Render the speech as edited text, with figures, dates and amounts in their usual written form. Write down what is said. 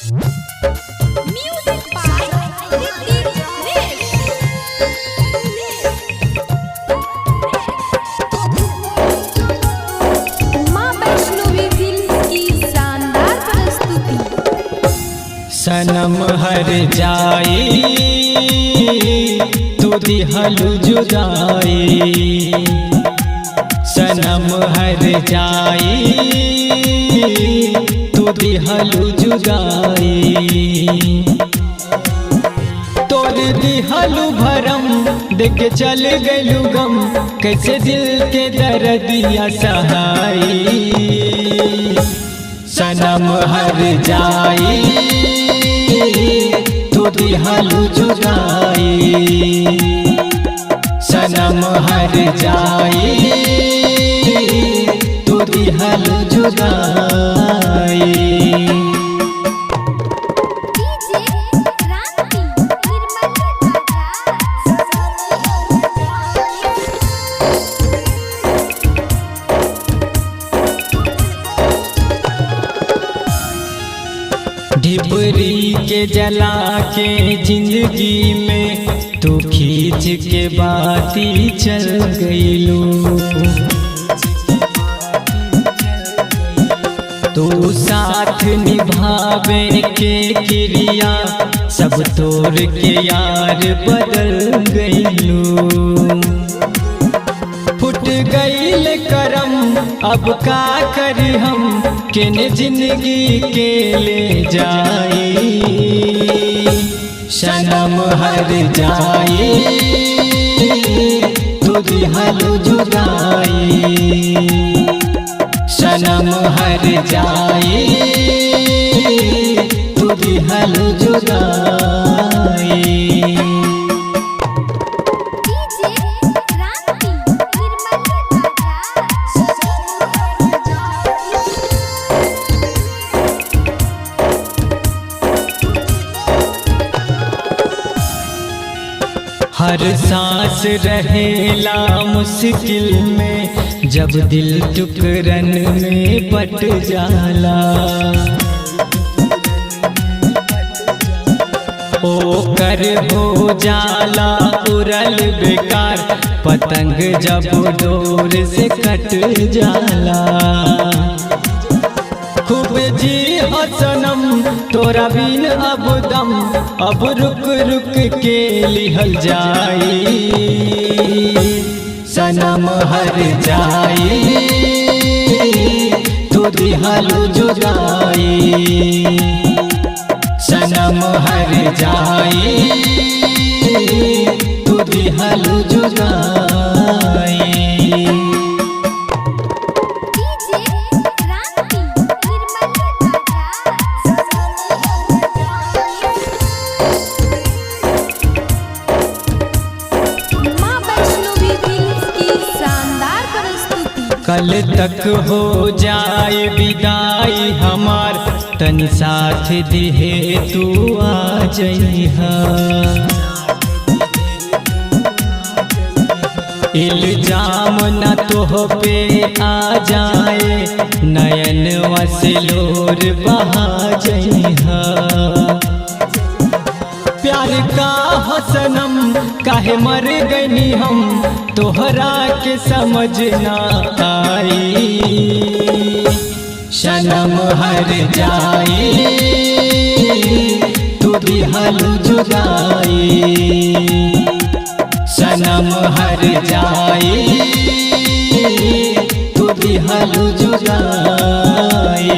Music by Ritik Rish. माँ Vaishnavi film की शानदार प्रस्तुति। सनम हर जाई तू दिहलु जुदाई, सनम हर जाई तू दिहलु जुदाई। तोर दिहलु भरम देख चल गलु गम, कैसे दिल के दर्दिया सहाई। सनम हर जाई तू दिहलु जुदाई, सनम हर जाई तू दिहलु जुदाई। डीजे क्रांति निर्मल ढिबरी के जला के जिंदगी में तू खींच के बाती चल गईलू। तू साथ निभावे के क्रिया सब तोड़ के यार बदल गईलू। फुट गईल करम अब का करी हम, केने जिंदगी के ले जाई। सनम हर जाई तू दिहलु जुदाई, सनम हर जाई तू दिहलु जुदाई। डीजे क्रांति निर्मल हर सांस रहेला मुश्किल में, जब दिल टुकरन में बट जाला। ओ कर हो जाला उड़ल बेकार, पतंग जब डोर से कट जाला। खूब जी हो सनम तोरा बिन अब दम, अब रुक रुक के लिहल जाई। सनम हर जाई तू दिहलु जुदाई, सनम हर जाई तू दिहलु जुदाई। डीजे क्रांति निर्मल माँ वैष्णवी फिल्म की शानदार प्रस्तुति। कल तक हो जाए विदाई हमार, तनी साथ दिहे तू आ जइहा। इल्जाम न तोह पे आ जाए, नयन वसलोर बहा जइहा। प्यार का हो सनम काहे मर गनी हम, तोहरा के समझ ना आई। सनम हर जाई तू दिहलु जुदाई, सनम हर जाई तू दिहलु जुदाई।